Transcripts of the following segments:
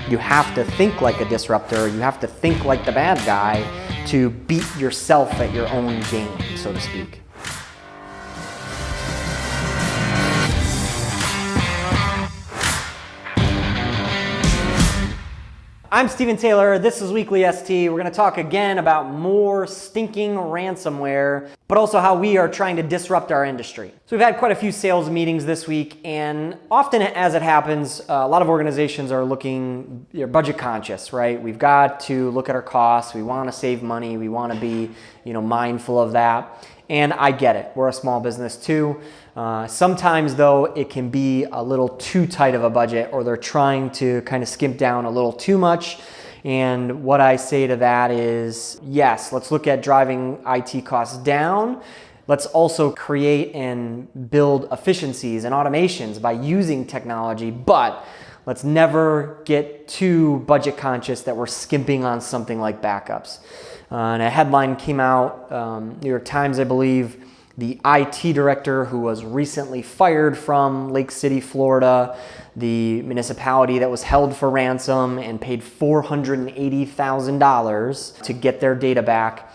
You have to think like a disruptor. You have to think like the bad guy to beat yourself at your own game, so to speak. I'm Stephen Taylor, this is WeeklyST. We're going to talk again about more stinking ransomware, but also how we are trying to disrupt our industry. So we've had quite a few sales meetings this week, and often as it happens, a lot of organizations are looking budget conscious, right? We've got to look at our costs, we want to save money, we want to be mindful of that. And I get it, we're a small business too. Sometimes though, it can be a little too tight of a budget, or they're trying to kind of skimp down a little too much. And what I say to that is, yes, let's look at driving IT costs down. Let's also create and build efficiencies and automations by using technology, but let's never get too budget conscious that we're skimping on something like backups. And a headline came out, New York Times, I believe, the IT director who was recently fired from Lake City, Florida, the municipality that was held for ransom and paid $480,000 to get their data back.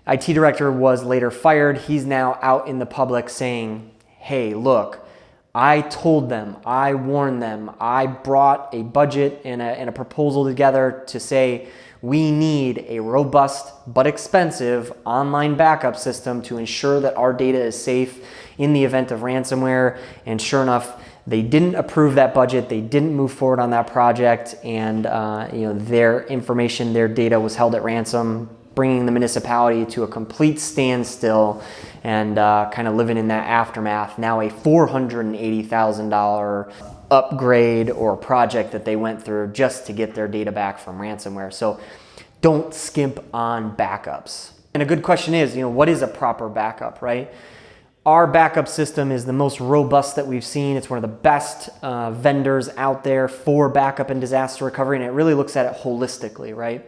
IT director was later fired. He's now out in the public saying, hey, look, I told them, I warned them, I brought a budget and a proposal together to say, we need a robust but expensive online backup system to ensure that our data is safe in the event of ransomware. And sure enough, they didn't approve that budget. They didn't move forward on that project, and their information, their data was held at ransom, bringing the municipality to a complete standstill and kind of living in that aftermath. Now a $480,000 upgrade or project that they went through just to get their data back from ransomware. So don't skimp on backups. And a good question is, what is a proper backup, right? Our backup system is the most robust that we've seen. It's one of the best vendors out there for backup and disaster recovery, and it really looks at it holistically, right?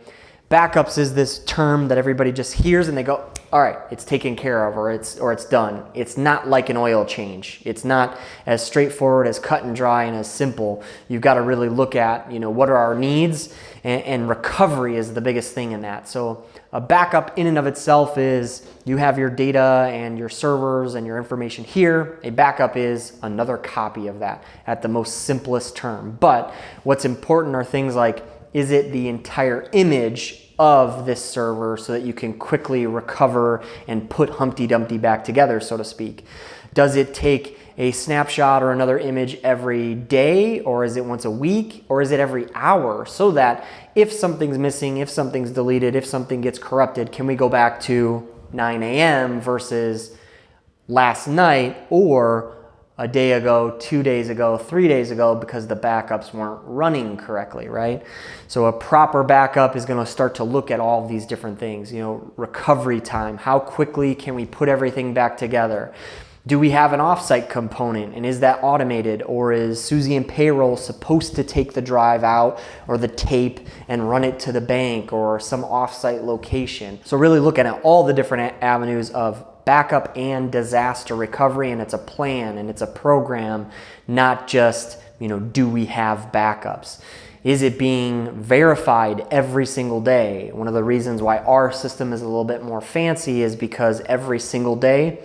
Backups is this term that everybody just hears and they go, all right, it's taken care of, or it's done. It's not like an oil change. It's not as straightforward, as cut and dry, and as simple. You've got to really look at, what are our needs, and recovery is the biggest thing in that. So a backup in and of itself is you have your data and your servers and your information here. A backup is another copy of that at the most simplest term. But what's important are things like, is it the entire image of this server so that you can quickly recover and put Humpty Dumpty back together, so to speak? Does it take a snapshot or another image every day, or is it once a week, or is it every hour? So that if something's missing, if something's deleted, if something gets corrupted, can we go back to 9 a.m. versus last night, or a day ago, 2 days ago, 3 days ago, because the backups weren't running correctly, right? So a proper backup is going to start to look at all of these different things. Recovery time, how quickly can we put everything back together? Do we have an offsite component, and is that automated, or is Susie and payroll supposed to take the drive out or the tape and run it to the bank or some offsite location? So really looking at all the different avenues of backup and disaster recovery, and it's a plan and it's a program, not just, do we have backups? Is it being verified every single day? One of the reasons why our system is a little bit more fancy is because every single day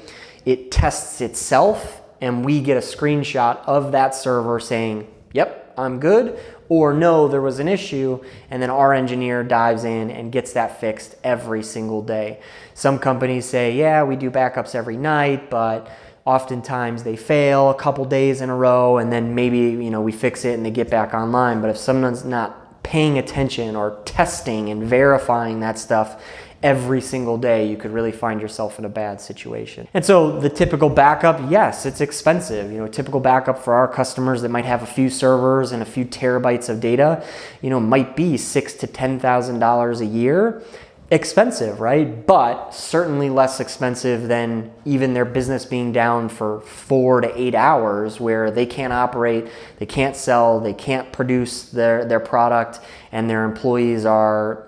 it tests itself, and we get a screenshot of that server saying, yep, I'm good, or no, there was an issue, and then our engineer dives in and gets that fixed every single day. Some companies say, yeah, we do backups every night, but oftentimes they fail a couple days in a row, and then maybe we fix it and they get back online. But if someone's not paying attention or testing and verifying that stuff every single day, you could really find yourself in a bad situation. And so the typical backup, yes, it's expensive. A typical backup for our customers that might have a few servers and a few terabytes of data, might be $6,000 to $10,000 a year. Expensive, right? But certainly less expensive than even their business being down for 4 to 8 hours, where they can't operate, they can't sell, they can't produce their product, and their employees are,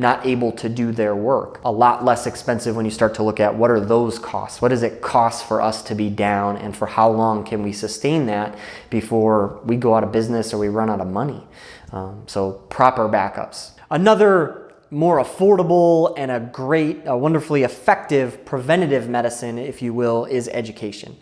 not able to do their work. A lot less expensive when you start to look at what are those costs? What does it cost for us to be down, and for how long can we sustain that before we go out of business or we run out of money? So proper backups. Another more affordable and a wonderfully effective preventative medicine, if you will, is education.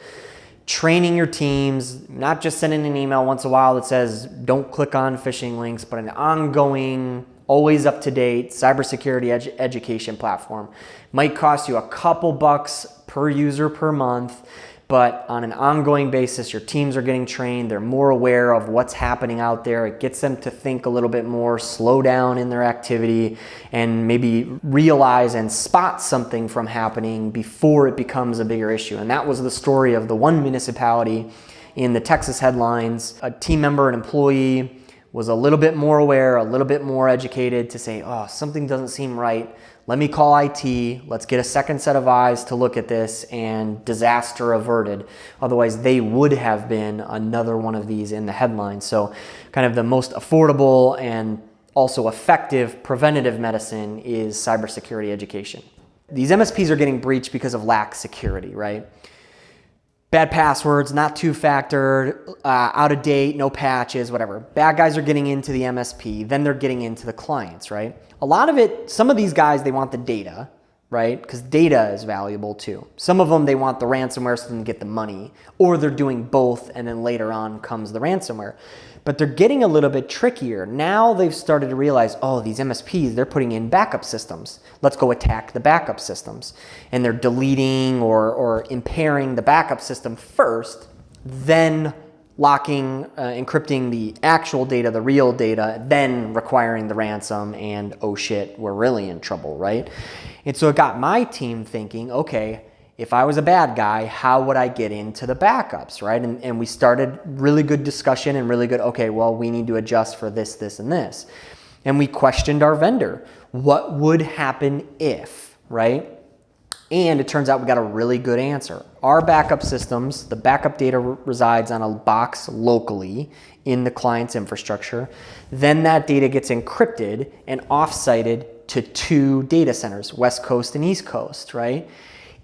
Training your teams, not just sending an email once in a while that says don't click on phishing links, but an ongoing, always up to date cybersecurity education platform. Might cost you a couple bucks per user per month, but on an ongoing basis, your teams are getting trained. They're more aware of what's happening out there. It gets them to think a little bit more, slow down in their activity, and maybe realize and spot something from happening before it becomes a bigger issue. And that was the story of the one municipality in the Texas headlines. A team member, an employee, was a little bit more aware, a little bit more educated to say, oh, something doesn't seem right. Let me call IT. Let's get a second set of eyes to look at this, and disaster averted. Otherwise, they would have been another one of these in the headlines. So kind of the most affordable and also effective preventative medicine is cybersecurity education. These MSPs are getting breached because of lack of security, right? Bad passwords, not two-factor, out of date, no patches, whatever. Bad guys are getting into the MSP, then they're getting into the clients, right? A lot of it, some of these guys, they want the data, right? Because data is valuable too. Some of them, they want the ransomware so they can get the money, or they're doing both and then later on comes the ransomware. But they're getting a little bit trickier. Now they've started to realize, oh, these MSPs, they're putting in backup systems. Let's go attack the backup systems. And they're deleting or impairing the backup system first, then locking, encrypting the actual data, the real data, then requiring the ransom, and oh shit, we're really in trouble, right? And so it got my team thinking, okay, if I was a bad guy, how would I get into the backups, right? And we started really good discussion and really good, okay, well, we need to adjust for this, this, and this. And we questioned our vendor. What would happen if, right? And it turns out we got a really good answer. Our backup systems, the backup data resides on a box locally in the client's infrastructure. Then that data gets encrypted and off-sited to 2 data centers, West Coast and East Coast, right?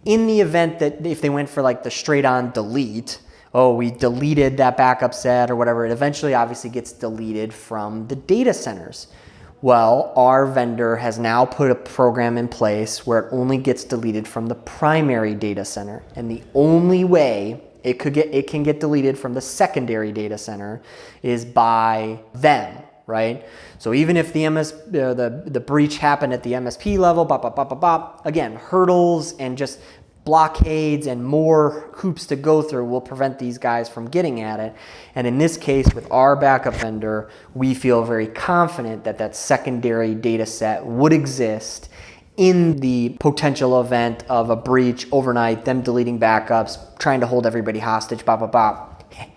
In the event that if they went for like the straight on delete, oh, we deleted that backup set or whatever, it eventually obviously gets deleted from the data centers. Well, our vendor has now put a program in place where it only gets deleted from the primary data center. And the only way it can get deleted from the secondary data center is by them, right? So even if the breach happened at the MSP level, again, hurdles and just blockades and more hoops to go through will prevent these guys from getting at it. And in this case, with our backup vendor, we feel very confident that that secondary data set would exist in the potential event of a breach overnight, them deleting backups, trying to hold everybody hostage,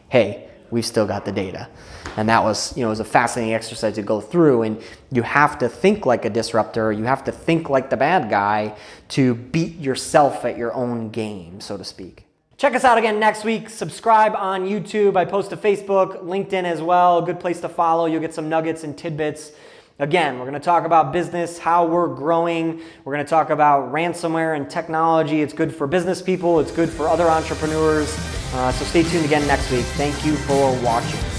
hey, we've still got the data. And that was, it was a fascinating exercise to go through. And you have to think like a disruptor. You have to think like the bad guy to beat yourself at your own game, so to speak. Check us out again next week. Subscribe on YouTube. I post to Facebook, LinkedIn as well. A good place to follow. You'll get some nuggets and tidbits. Again, we're going to talk about business, how we're growing. We're going to talk about ransomware and technology. It's good for business people. It's good for other entrepreneurs. So stay tuned again next week. Thank you for watching.